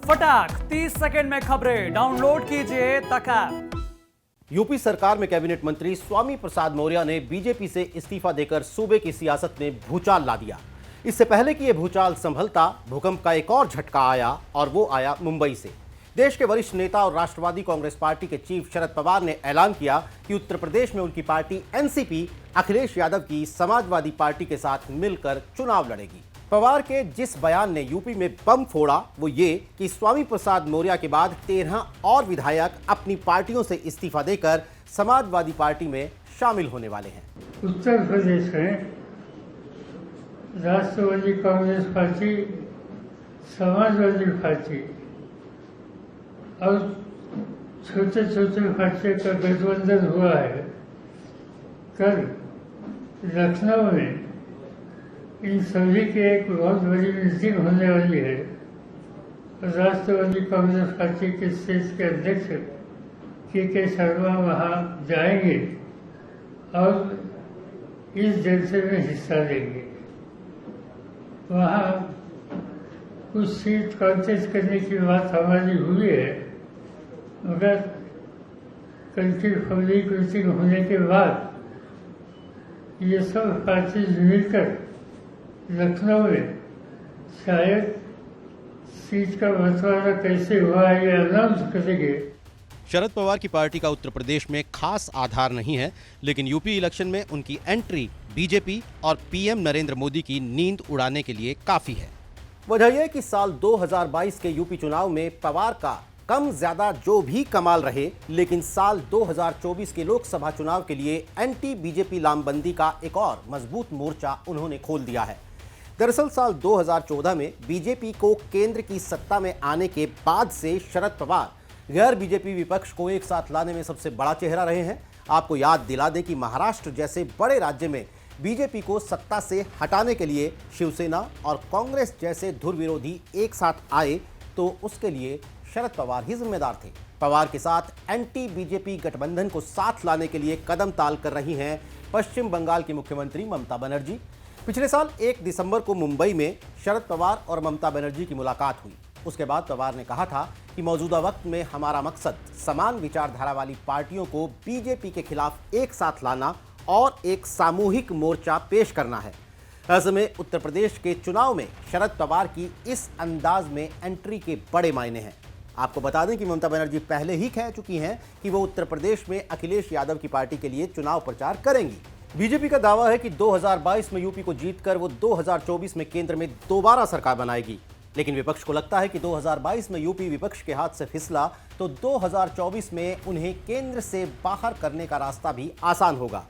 फटाक 30 सेकंड में खबरें डाउनलोड कीजिए तक ऐप। यूपी सरकार में कैबिनेट मंत्री स्वामी प्रसाद मौर्य ने बीजेपी से इस्तीफा देकर सूबे की सियासत में भूचाल ला दिया। इससे पहले कि यह भूचाल संभलता, भूकंप का एक और झटका आया और वो आया मुंबई से। देश के वरिष्ठ नेता और राष्ट्रवादी कांग्रेस पार्टी के चीफ शरद पवार ने ऐलान किया कि उत्तर प्रदेश में उनकी पार्टी एनसीपी अखिलेश यादव की समाजवादी पार्टी के साथ मिलकर चुनाव लड़ेगी। पवार के जिस बयान ने यूपी में बम फोड़ा वो ये कि स्वामी प्रसाद मौर्य के बाद 13 और विधायक अपनी पार्टियों से इस्तीफा देकर समाजवादी पार्टी में शामिल होने वाले हैं। उत्तर प्रदेश में राष्ट्रवादी कांग्रेस पार्टी, समाजवादी पार्टी और छोटे छोटे पार्टियों का गठबंधन हुआ है। कल लखनऊ में इन सभी की एक बहुत बड़ी मीटिंग होने वाली है। राष्ट्रवादी कांग्रेस पार्टी के स्टेट के अध्यक्ष के शर्मा वहाँ जाएंगे और इस जलसे में हिस्सा लेंगे। वहाँ कुछ सीट कॉन्टेस्ट करने की बात हमारी हुई है, मगर कल की पब्लिक मीटिंग होने के बाद ये सब पार्टी मिलकर लखनऊ में शायद सीट का बंटवारा कैसे हुआ ये अनाउंस करेंगे। शरद पवार की पार्टी का उत्तर प्रदेश में खास आधार नहीं है, लेकिन यूपी इलेक्शन में उनकी एंट्री बीजेपी और पीएम नरेंद्र मोदी की नींद उड़ाने के लिए काफी है। वजह यह कि साल 2022 के यूपी चुनाव में पवार का कम ज्यादा जो भी कमाल रहे, लेकिन साल 2024 के लोकसभा चुनाव के लिए एंटी बीजेपी लामबंदी का एक और मजबूत मोर्चा उन्होंने खोल दिया है। दरअसल साल 2014 में बीजेपी को केंद्र की सत्ता में आने के बाद से शरद पवार गैर बीजेपी विपक्ष को एक साथ लाने में सबसे बड़ा चेहरा रहे हैं। आपको याद दिला दें कि महाराष्ट्र जैसे बड़े राज्य में बीजेपी को सत्ता से हटाने के लिए शिवसेना और कांग्रेस जैसे धुर विरोधी एक साथ आए तो उसके लिए शरद पवार ही जिम्मेदार थे। पवार के साथ एंटी बीजेपी गठबंधन को साथ लाने के लिए कदम ताल कर रही हैं पश्चिम बंगाल की मुख्यमंत्री ममता बनर्जी। पिछले साल 1 दिसंबर को मुंबई में शरद पवार और ममता बनर्जी की मुलाकात हुई। उसके बाद पवार ने कहा था कि मौजूदा वक्त में हमारा मकसद समान विचारधारा वाली पार्टियों को बीजेपी के खिलाफ एक साथ लाना और एक सामूहिक मोर्चा पेश करना है। ऐसे में उत्तर प्रदेश के चुनाव में शरद पवार की इस अंदाज में एंट्री के बड़े मायने हैं। आपको बता दें कि ममता बनर्जी पहले ही कह चुकी हैं कि वो उत्तर प्रदेश में अखिलेश यादव की पार्टी के लिए चुनाव प्रचार करेंगी। बीजेपी का दावा है कि 2022 में यूपी को जीतकर वो 2024 में केंद्र में दोबारा सरकार बनाएगी, लेकिन विपक्ष को लगता है कि 2022 में यूपी विपक्ष के हाथ से फिसला तो 2024 में उन्हें केंद्र से बाहर करने का रास्ता भी आसान होगा।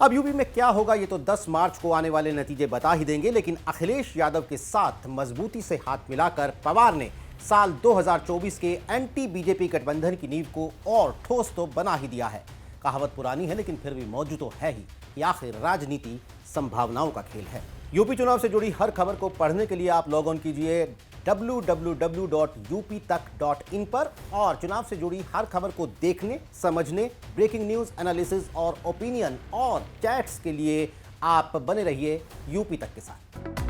अब यूपी में क्या होगा ये तो 10 मार्च को आने वाले नतीजे बता ही देंगे, लेकिन अखिलेश यादव के साथ मजबूती से हाथ मिलाकर पवार ने साल 2024 के एंटी बीजेपी गठबंधन की नींव को और ठोस तो बना ही दिया है। कहावत पुरानी है लेकिन फिर भी मौजूद तो है ही कि आखिर राजनीति संभावनाओं का खेल है। यूपी चुनाव से जुड़ी हर खबर को पढ़ने के लिए आप लॉग ऑन कीजिए www.uptak.in पर और चुनाव से जुड़ी हर खबर को देखने, समझने, ब्रेकिंग न्यूज, एनालिसिस और ओपिनियन और चैट्स के लिए आप बने रहिए यूपी तक के साथ।